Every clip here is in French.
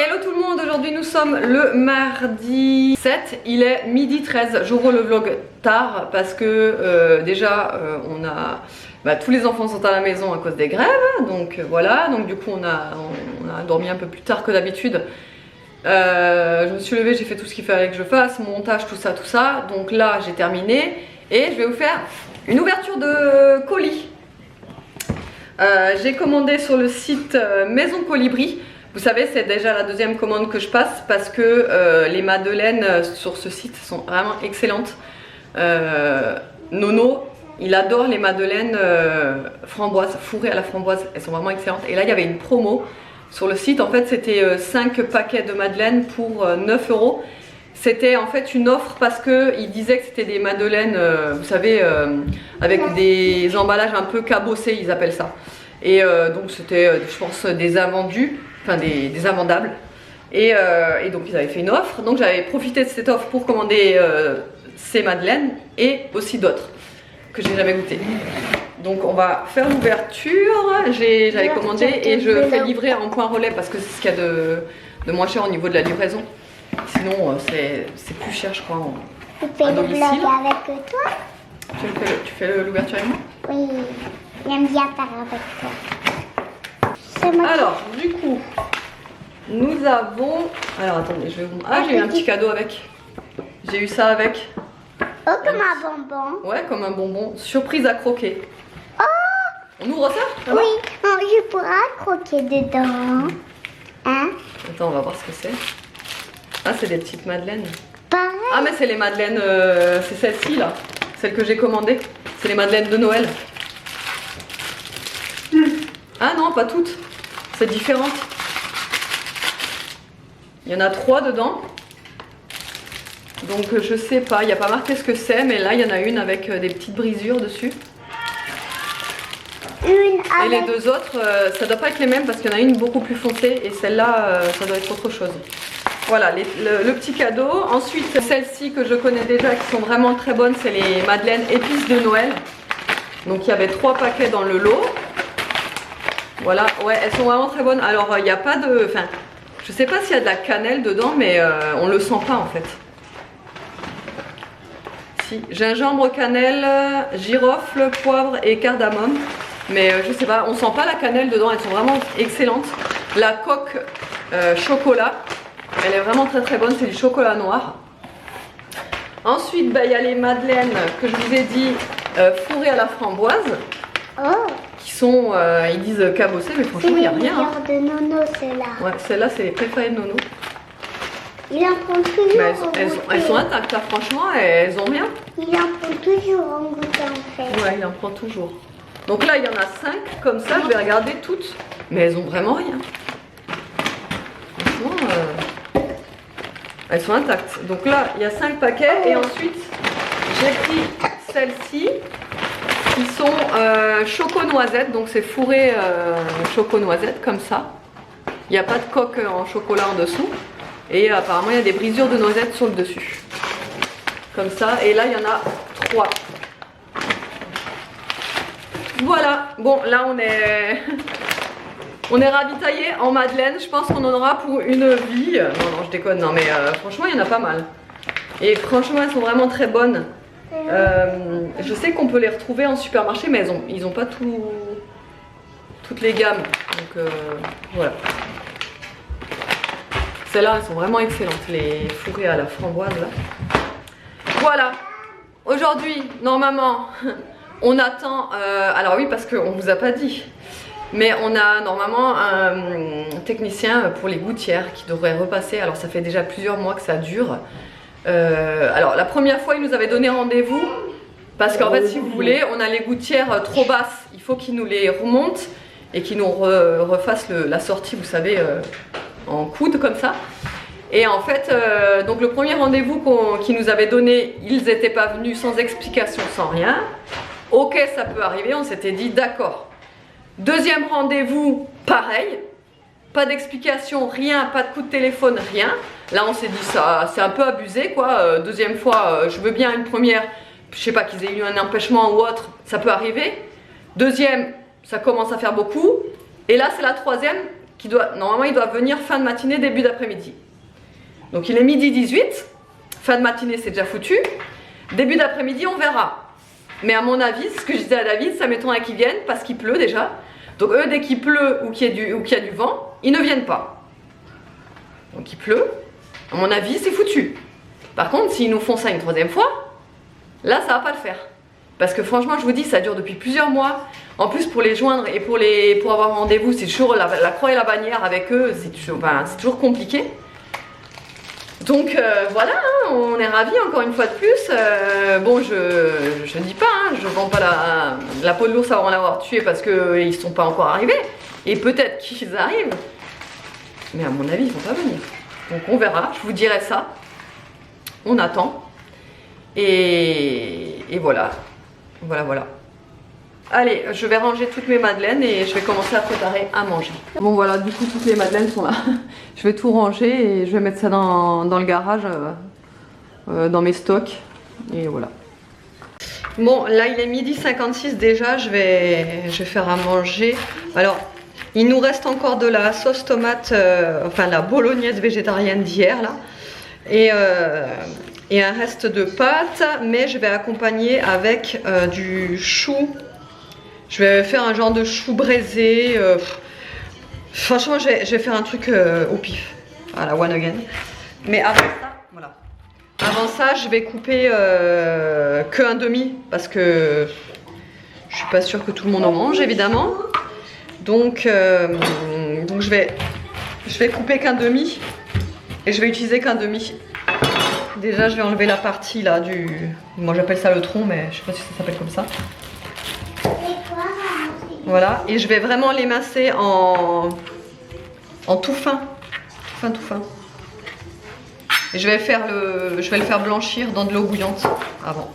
Hello tout le monde, aujourd'hui nous sommes le mardi 7, il est midi 13, j'ouvre le vlog tard parce que on a tous les enfants sont à la maison à cause des grèves, donc voilà, donc du coup on a dormi un peu plus tard que d'habitude. Je me suis levée, j'ai fait tout ce qu'il fallait que je fasse, montage, tout ça, donc là j'ai terminé et je vais vous faire une ouverture de colis. J'ai commandé sur le site Maison Colibri. Vous savez, c'est déjà la deuxième commande que je passe parce que les madeleines sur ce site sont vraiment excellentes. Nono, il adore les madeleines framboises, fourrées à la framboise, elles sont vraiment excellentes. Et là, il y avait une promo sur le site, en fait, c'était 5 paquets de madeleines pour 9 €. C'était en fait une offre parce qu'il disait que c'était des madeleines, vous savez, avec des emballages un peu cabossés, ils appellent ça. Et donc c'était, je pense, des invendus. Enfin des invendables et donc ils avaient fait une offre, donc j'avais profité de cette offre pour commander ces madeleines et aussi d'autres que j'ai jamais goûté. Donc on va faire l'ouverture. J'avais commandé et je fais livrer en point relais parce que c'est ce qu'il y a de moins cher au niveau de la livraison, sinon c'est plus cher je crois à domicile. Avec toi? Tu fais l'ouverture avec moi? Oui, j'aime bien faire avec toi. Alors, du coup, nous avons... Alors, attendez, je vais vous... Ah, j'ai eu un petit cadeau avec. J'ai eu ça avec. Oh, comme un bonbon. Ouais, comme un bonbon. Surprise à croquer. Oh! On ouvre ça? Oui, je pourrai croquer dedans. Hein? Attends, on va voir ce que c'est. Ah, c'est des petites madeleines. Pareil. Ah, mais c'est les madeleines... c'est celle-ci, là. Celle que j'ai commandée. C'est les madeleines de Noël. Ah non, pas toutes. C'est différente. Il y en a 3 dedans. Donc je sais pas, il n'y a pas marqué ce que c'est, mais là il y en a une avec des petites brisures dessus. Et les deux autres, ça doit pas être les mêmes parce qu'il y en a une beaucoup plus foncée et celle-là, ça doit être autre chose. Voilà, le petit cadeau. Ensuite, celles-ci que je connais déjà qui sont vraiment très bonnes, c'est les madeleines épices de Noël. Donc il y avait 3 paquets dans le lot. Voilà, ouais, elles sont vraiment très bonnes. Alors, il n'y a pas de... Enfin, je sais pas s'il y a de la cannelle dedans, mais on le sent pas en fait. Si, gingembre, cannelle, girofle, poivre et cardamome. Mais je sais pas, on sent pas la cannelle dedans, elles sont vraiment excellentes. La coque chocolat, elle est vraiment très bonne, c'est du chocolat noir. Ensuite, il y a les madeleines que je vous ai dit fourrées à la framboise. Oh! Sont, ils disent cabossé, mais franchement il n'y a rien. C'est les meilleures de Nono, celle-là. Ouais, celle-là c'est les préférées de Nono. Il en prend toujours. Mais elles sont intactes là, franchement, elles ont rien. Il en prend toujours en goût en fait. Ouais, il en prend toujours. Donc là il y en a 5 comme ça, je vais regarder toutes. Mais elles ont vraiment rien. Franchement, elles sont intactes. Donc là il y a 5 paquets et ensuite j'ai pris celle-ci. Qui sont choco-noisette, donc c'est fourré choco-noisette comme ça. Il n'y a pas de coque en chocolat en dessous. Et apparemment il y a des brisures de noisettes sur le dessus. Comme ça, et là il y en a 3. Voilà, bon là on est ravitaillé en madeleine. Je pense qu'on en aura pour une vie. Non, je déconne, non mais franchement il y en a pas mal. Et franchement elles sont vraiment très bonnes. Je sais qu'on peut les retrouver en supermarché, mais ils ont pas toutes les gammes. Donc voilà. Celles-là, elles sont vraiment excellentes, les fourrées à la framboise là. Voilà. Aujourd'hui, normalement, on attend. Alors oui, parce qu'on vous a pas dit. Mais on a normalement un technicien pour les gouttières qui devrait repasser. Alors ça fait déjà plusieurs mois que ça dure. Alors la première fois il nous avait donné rendez-vous parce qu'en fait si vous voulez on a les gouttières trop basses, il faut qu'il nous les remonte et qu'il nous refasse la sortie, vous savez, en coude comme ça. Et en fait donc le premier rendez-vous qu'il nous avait donné, ils n'étaient pas venus sans explication, sans rien. Ok, ça peut arriver, on s'était dit d'accord. Deuxième rendez-vous, pareil. Pas d'explication, rien, pas de coup de téléphone, rien. Là on s'est dit ça, c'est un peu abusé quoi. Deuxième fois, je veux bien une première, je sais pas, qu'ils aient eu un empêchement ou autre, ça peut arriver. Deuxième, ça commence à faire beaucoup. Et là c'est la troisième, Normalement, il doit venir fin de matinée, début d'après-midi. Donc il est midi 18. Fin de matinée, c'est déjà foutu. Début d'après-midi, on verra. Mais à mon avis, ce que je disais à David, ça m'étonnerait qu'ils viennent parce qu'il pleut déjà. Donc eux, dès qu'il pleut ou qu'il y a du vent, ils ne viennent pas. Donc il pleut. À mon avis, c'est foutu. Par contre, s'ils nous font ça une troisième fois, là, ça va pas le faire. Parce que franchement, je vous dis, ça dure depuis plusieurs mois. En plus, pour les joindre et pour avoir rendez-vous, c'est toujours la croix et la bannière avec eux. C'est toujours compliqué. Donc voilà, hein, on est ravis encore une fois de plus. Bon, je dis pas, hein, je vends pas la peau de l'ours avant l'avoir tué parce qu'ils sont pas encore arrivés. Et peut-être qu'ils arrivent. Mais à mon avis, ils vont pas venir. Donc on verra, je vous dirai ça. On attend. Et voilà. Voilà. Allez, je vais ranger toutes mes madeleines et je vais commencer à préparer à manger. Bon voilà, du coup toutes les madeleines sont là. Je vais tout ranger et je vais mettre ça dans le garage, dans mes stocks. Et voilà. Bon, là il est midi 56 déjà, je vais faire à manger. Alors, il nous reste encore de la sauce tomate, enfin la bolognaise végétarienne d'hier là. Et un reste de pâtes, mais je vais accompagner avec du chou. Je vais faire un genre de chou braisé. Franchement, je vais faire un truc au pif. Voilà, one again. Mais avant ça, voilà. Avant ça, je vais couper que un demi parce que je suis pas sûre que tout le monde en mange, évidemment. Donc je vais couper qu'un demi et je vais utiliser qu'un demi. Déjà, je vais enlever la partie là du. Moi, j'appelle ça le tronc, mais je sais pas si ça s'appelle comme ça. Voilà, et je vais vraiment l'émincer en tout fin. Tout fin. Et je vais le faire blanchir dans de l'eau bouillante avant.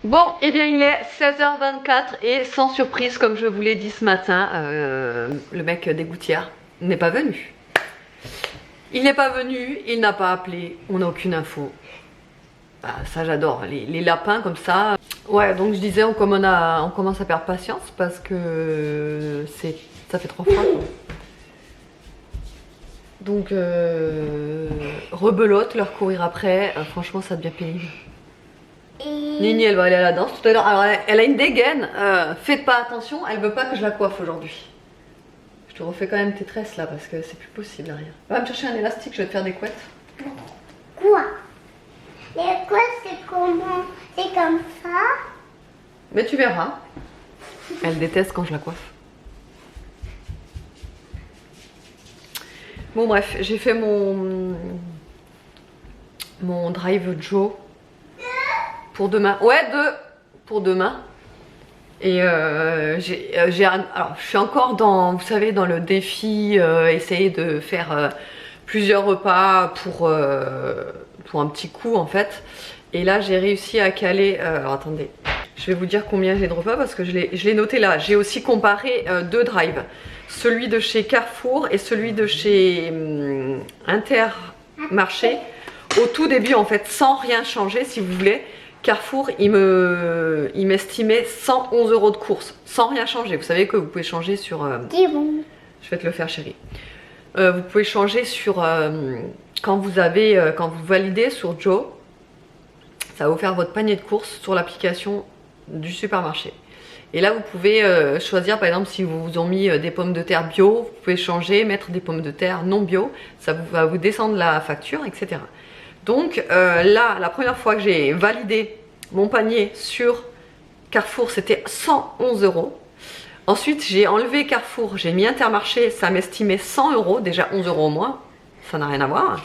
Bon, et bien il est 16h24 et sans surprise, comme je vous l'ai dit ce matin, le mec des gouttières n'est pas venu. Il n'est pas venu, il n'a pas appelé, on n'a aucune info. Bah, ça j'adore, les lapins comme ça. Ouais, donc je disais, on commence à perdre patience parce que ça fait 3 fois. Quoi. Donc, rebelote, leur courir après, franchement ça devient pénible. Nini, elle va aller à la danse tout à l'heure. Alors, elle a une dégaine. Faites pas attention, elle veut pas que je la coiffe aujourd'hui. Je te refais quand même tes tresses là parce que c'est plus possible derrière. Va me chercher un élastique, je vais te faire des couettes. Quoi? Les couettes, c'est comment? C'est comme ça? Mais tu verras. Elle déteste quand je la coiffe. Bon bref, j'ai fait mon drive Joe. Pour demain, ouais, pour demain. Et alors, je suis encore dans, vous savez, dans le défi, essayer de faire plusieurs repas pour un petit coup en fait. Et là, j'ai réussi à caler. Alors attendez, je vais vous dire combien j'ai de repas parce que je l'ai noté là. J'ai aussi comparé 2 drives, celui de chez Carrefour et celui de chez Intermarché. Au tout début, en fait, sans rien changer, si vous voulez. Carrefour, il m'estimait 111 € de course, sans rien changer. Vous savez que vous pouvez changer sur... Je vais te le faire, chérie. Vous pouvez changer sur... quand vous validez sur Joe, ça va vous faire votre panier de courses sur l'application du supermarché. Et là, vous pouvez choisir, par exemple, si vous ont mis des pommes de terre bio, vous pouvez changer, mettre des pommes de terre non bio. Ça va vous descendre la facture, etc. Donc là, la première fois que j'ai validé mon panier sur Carrefour, c'était 111 €. Ensuite, j'ai enlevé Carrefour, j'ai mis Intermarché, ça m'estimait 100 €, déjà 11 € au moins, ça n'a rien à voir.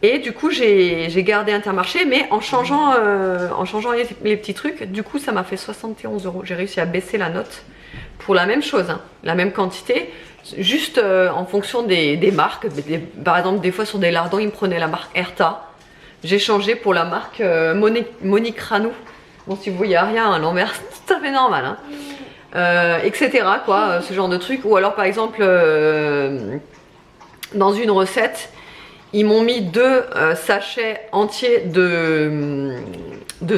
Et du coup, j'ai gardé Intermarché, mais en changeant les petits trucs, du coup, ça m'a fait 71 €. J'ai réussi à baisser la note pour la même chose, hein, la même quantité, juste en fonction des marques. Par exemple, des fois sur des lardons, ils me prenaient la marque Erta. J'ai changé pour la marque Monique Ranou. Bon, si vous voyez rien à l'envers, c'est tout à fait normal, hein. Etc. quoi, ce genre de truc. Ou alors, par exemple, dans une recette, ils m'ont mis 2 sachets entiers de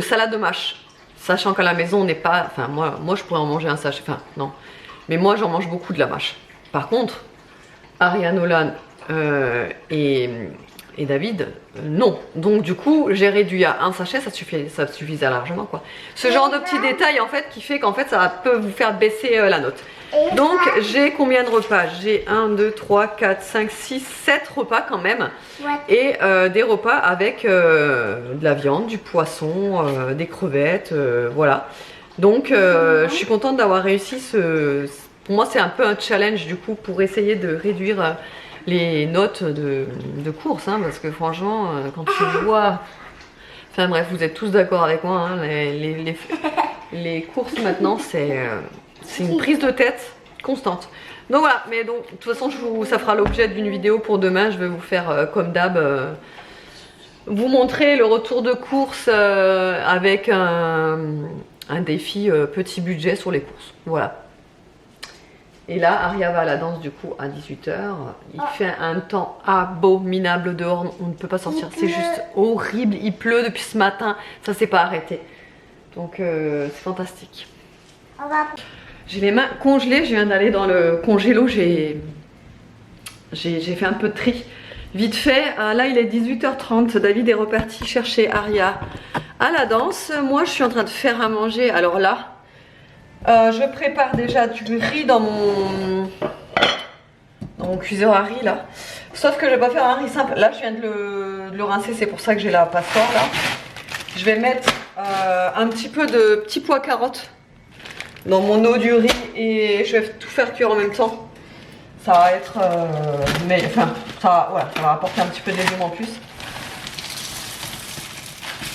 salade de mâche. Sachant qu'à la maison, on n'est pas... Enfin, moi, je pourrais en manger un sachet. Enfin, non. Mais moi, j'en mange beaucoup de la mâche. Par contre, Ariane, Nolan et David, non. Donc, du coup, j'ai réduit à un sachet. Ça suffisait largement, quoi. Ce genre de petits détails, en fait, qui fait qu'en fait, ça peut vous faire baisser la note. Donc j'ai combien de repas? J'ai 1, 2, 3, 4, 5, 6, 7 repas quand même. Et des repas avec de la viande, du poisson, des crevettes, voilà. Donc je suis contente d'avoir réussi pour moi c'est un peu un challenge du coup pour essayer de réduire les notes de course, hein, parce que franchement quand tu vois... Enfin bref, vous êtes tous d'accord avec moi, hein, les courses maintenant c'est une prise de tête constante. Donc voilà, mais donc de toute façon ça fera l'objet d'une vidéo pour demain. Je vais vous faire comme d'hab, vous montrer le retour de course avec un défi petit budget sur les courses. Voilà. Et là, Aria va à la danse du coup à 18 h. Il fait un temps abominable dehors, on ne peut pas sortir, c'est juste horrible. Il pleut depuis ce matin, ça s'est pas arrêté. Donc c'est fantastique. J'ai les mains congelées, je viens d'aller dans le congélo, j'ai fait un peu de tri. Vite fait, là il est 18 h 30, David est reparti chercher Aria à la danse. Moi je suis en train de faire à manger, alors là, je prépare déjà du riz dans mon cuiseur à riz là. Sauf que je vais pas faire un riz simple, là je viens de le rincer, c'est pour ça que j'ai la passoire là. Je vais mettre un petit peu de petits pois carottes dans mon eau du riz et je vais tout faire cuire en même temps. Ça va être mais enfin ça va apporter un petit peu de légumes en plus.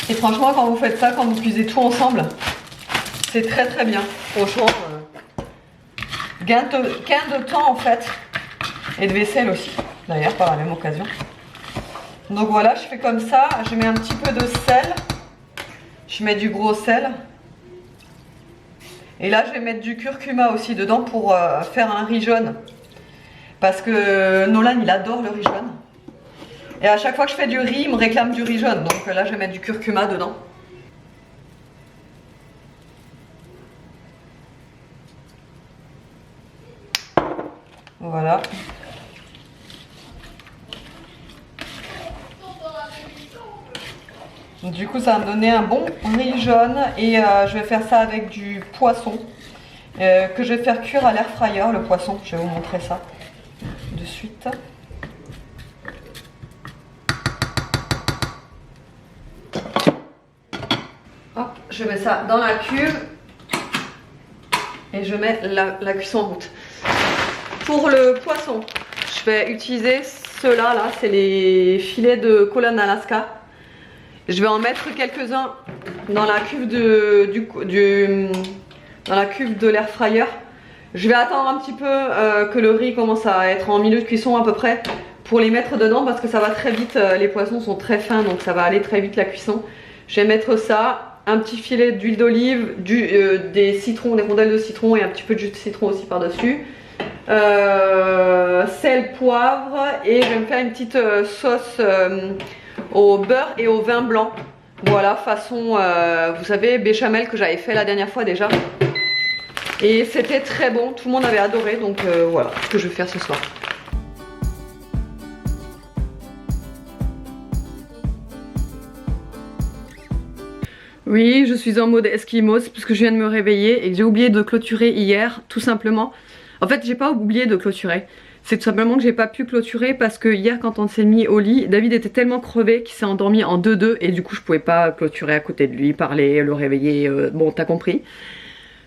Et franchement quand vous faites ça, quand vous cuisez tout ensemble, c'est très très bien. Franchement gain de temps en fait, et de vaisselle aussi d'ailleurs par la même occasion. Donc voilà, je fais comme ça, je mets un petit peu de sel, je mets du gros sel. Et là je vais mettre du curcuma aussi dedans pour faire un riz jaune. Parce que Nolan il adore le riz jaune. Et à chaque fois que je fais du riz, il me réclame du riz jaune. Donc là je vais mettre du curcuma dedans. Voilà. Du coup ça va me donner un bon riz jaune. Et je vais faire ça avec du poisson. Que je vais faire cuire à l'air fryer, le poisson. Je vais vous montrer ça de suite. Hop, je mets ça dans la cuve. Et je mets la cuisson en route. Pour le poisson, je vais utiliser ceux-là, là, c'est les filets de Colon Alaska. Je vais en mettre quelques-uns dans la cuve de l'air fryer. Je vais attendre un petit peu que le riz commence à être en milieu de cuisson à peu près pour les mettre dedans parce que ça va très vite, les poissons sont très fins donc ça va aller très vite la cuisson. Je vais mettre ça, un petit filet d'huile d'olive, des citrons, des rondelles de citron et un petit peu de jus de citron aussi par dessus. Sel, poivre et je vais me faire une petite sauce au beurre et au vin blanc. Voilà, façon, vous savez, béchamel que j'avais fait la dernière fois déjà. Et c'était très bon, tout le monde avait adoré, donc voilà ce que je vais faire ce soir. Oui, je suis en mode Eskimos parce que je viens de me réveiller et que j'ai oublié de clôturer hier, tout simplement. En fait, j'ai pas oublié de clôturer. C'est tout simplement que j'ai pas pu clôturer parce que hier, quand on s'est mis au lit, David était tellement crevé qu'il s'est endormi en 2-2 et du coup, je pouvais pas clôturer à côté de lui, parler, le réveiller. Bon, t'as compris.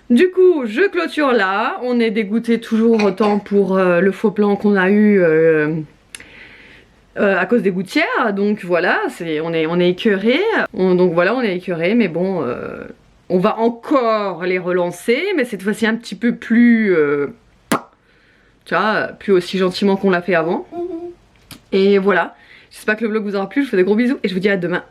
Du coup, je clôture là. On est dégoûté toujours autant pour le faux plan qu'on a eu. À cause des gouttières, donc voilà, on est écœurés. Donc voilà, on est écœurés, mais bon, on va encore les relancer, mais cette fois-ci un petit peu plus, tu vois, plus aussi gentiment qu'on l'a fait avant. Et voilà, j'espère que le vlog vous aura plu, je vous fais des gros bisous et je vous dis à demain.